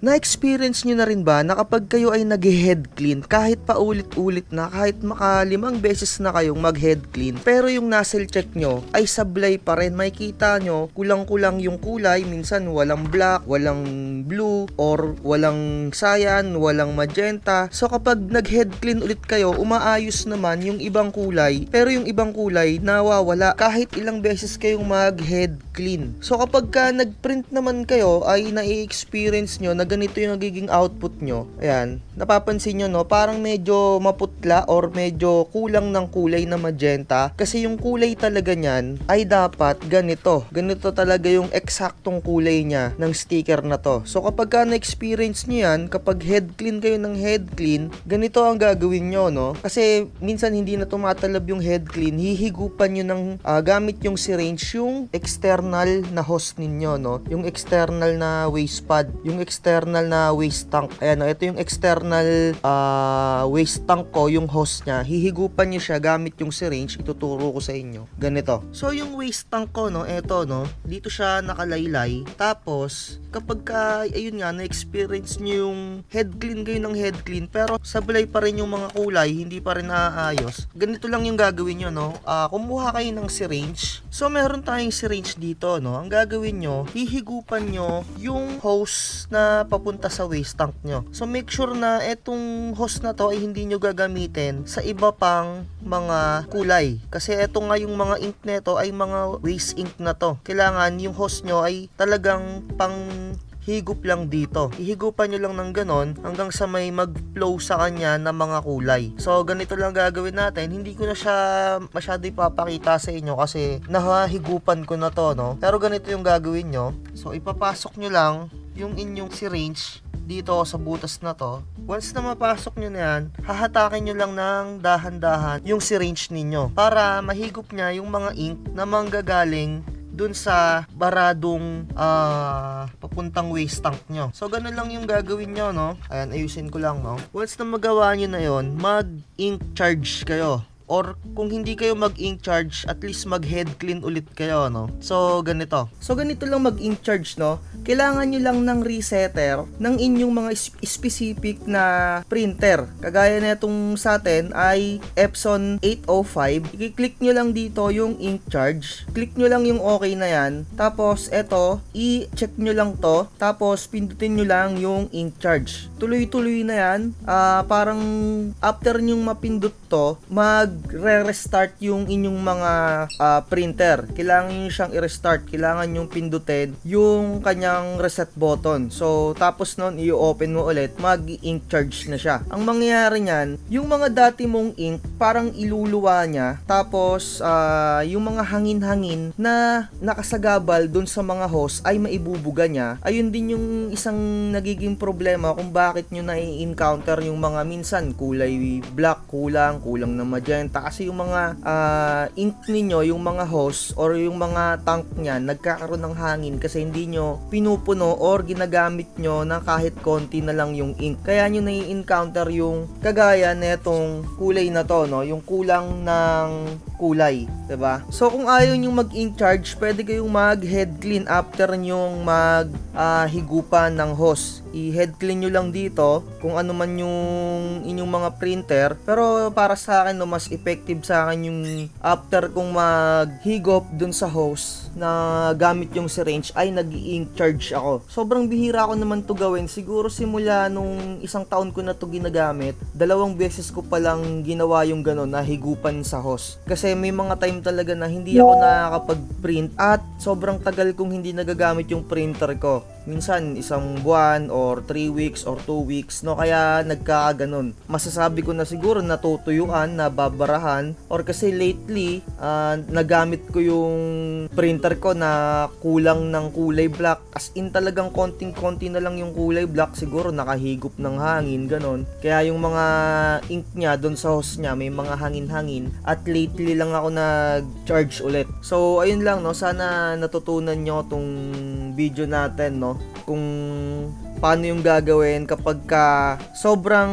Na-experience nyo na rin ba na kapag kayo ay nag-head clean, kahit paulit-ulit na, kahit makalimang beses na kayong mag-head clean, pero yung nozzle check nyo ay sablay pa rin, makikita nyo, kulang-kulang yung kulay, minsan walang black, walang blue, or walang cyan, walang magenta. So kapag nag-head clean ulit kayo, umaayos naman yung ibang kulay, pero yung ibang kulay nawawala kahit ilang beses kayong mag-head clean. So kapag ka nag-print naman kayo, ay na-experience nyo na ganito yung nagiging output nyo. Ayan, napapansin nyo no, parang medyo maputla or medyo kulang ng kulay na magenta kasi yung kulay talaga nyan ay dapat ganito. Ganito talaga yung eksaktong kulay niya ng sticker na to. So kapag ka na-experience nyo yan, kapag head clean kayo ng head clean, ganito ang gagawin nyo no. Kasi minsan hindi na tumatalab yung head clean, hihigupan nyo ng gamit yung syringe, yung external na hose ninyo no. Yung external na waste pad, yung external na waste tank. Ayan, ito yung external waste tank ko, yung hose niya. Hihigupan niyo siya gamit yung syringe. Ituturo ko sa inyo. Ganito. So, yung waste tank ko, no, eto, no, dito siya nakalaylay. Tapos, kapag ayun nga, na-experience niyo yung head clean kayo ng head clean, pero sablay pa rin yung mga kulay, hindi pa rin naaayos. Ganito lang yung gagawin nyo, no. Kumuha kayo ng syringe. So, meron tayong syringe dito, no. Ang gagawin nyo, hihigupan nyo yung hose na papunta sa waste tank nyo. So make sure na etong hose na to ay hindi nyo gagamitin sa iba pang mga kulay. Kasi eto nga yung mga ink neto ay mga waste ink na to. Kailangan yung hose nyo ay talagang pang higup lang dito. Ihigupan nyo lang ng ganon hanggang sa may mag-flow sa kanya na mga kulay. So, ganito lang gagawin natin. Hindi ko na siya masyado ipapakita sa inyo kasi nahihigupan ko na to, no? Pero ganito yung gagawin nyo. So, ipapasok nyo lang yung inyong syringe dito sa butas na to. Once na mapasok nyo na yan, hahatakin nyo lang ng dahan-dahan yung syringe ninyo para mahigop niya yung mga ink na manggagaling dun sa baradong papuntang waste tank nyo. So, ganun lang yung gagawin nyo, no? Ayan, ayusin ko lang, no? Once na magawa nyo na yon, mag-ink charge kayo. Or kung hindi kayo mag-ink charge, at least mag-head clean ulit kayo, no? So, ganito. So, ganito lang mag-ink charge, no? Kailangan nyo lang ng resetter ng inyong mga specific na printer. Kagaya na itong sa atin ay Epson 805. I-click nyo lang dito yung ink charge. Click nyo lang yung okay na yan. Tapos, eto, i-check nyo lang to. Tapos, pindutin nyo lang yung ink charge. Tuloy-tuloy na yan. Parang after nyong mapindot to, magre-restart yung inyong mga printer. Kailangan nyo siyang i-restart. Kailangan nyo pindutin yung kanyang reset button. So, tapos nun, i-open mo ulit, mag-ink charge na siya. Ang mangyayari niyan, yung mga dati mong ink, parang iluluwa niya. Tapos, yung mga hangin-hangin na nakasagabal dun sa mga hose ay maibubuga niya. Ayun din yung isang nagiging problema kung bakit nyo na-encounter yung mga minsan kulay black, kulang ng magenta. Kasi yung mga ink ninyo, yung mga hose or yung mga tank niya, nagkakaroon ng hangin kasi hindi nyo pinupuno or ginagamit nyo na kahit konti na lang yung ink. Kaya nyo nai-encounter yung kagaya netong kulay na to, no? Yung kulang ng kulay, 'di ba? So kung ayaw nyo mag-ink charge, pwede kayong mag-head clean after nyong higupan ng hose. I-head clean nyo lang dito kung ano man yung inyong mga printer. Pero para sa akin, no, mas effective sa akin yung after kong maghigop dun sa hose na gamit yung syringe ay nag-ink charge ako. Sobrang bihira ko naman to gawin. Siguro simula nung 1 taon ko na to ginagamit, 2 beses ko palang ginawa yung gano'n na higupan sa hose. Kasi may mga time talaga na hindi ako nakakapag-print at sobrang tagal kong hindi nagagamit yung printer ko. Minsan 1 buwan or 3 weeks or 2 weeks, no? Kaya nagkakaganon. Masasabi ko na siguro natutuyuan, nababarahan, or kasi lately nagamit ko yung printer ko na kulang ng kulay black. As in talagang konting-konti na lang yung kulay black, siguro nakahigop ng hangin, ganon. Kaya yung mga ink niya doon sa hose niya may mga hangin-hangin at lately lang ako nag-charge ulit. So ayun lang, no? Sana natutunan nyo tong video natin, no? Kung paano yung gagawin kapag sobrang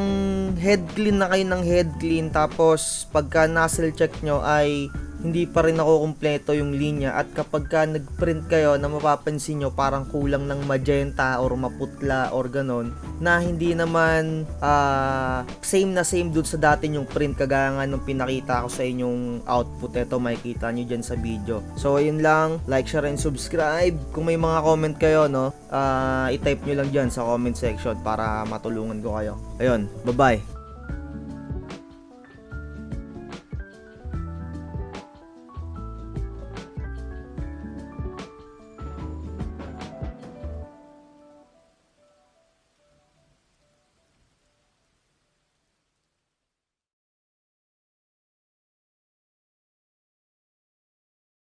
head clean na kayo ng head clean, tapos pagka nozzle check nyo ay hindi pa rin nakukumpleto yung linya, at kapag ka nag-print kayo na mapapansin nyo parang kulang ng magenta or maputla or ganon, na hindi naman same na same dun sa dati yung print, kagaya nga nung pinakita ko sa inyong output. Ito makikita nyo dyan sa video. So ayun lang, like, share, and subscribe. Kung may mga comment kayo, no, i-type nyo lang dyan sa comment section para matulungan ko kayo. Ayun, bye bye.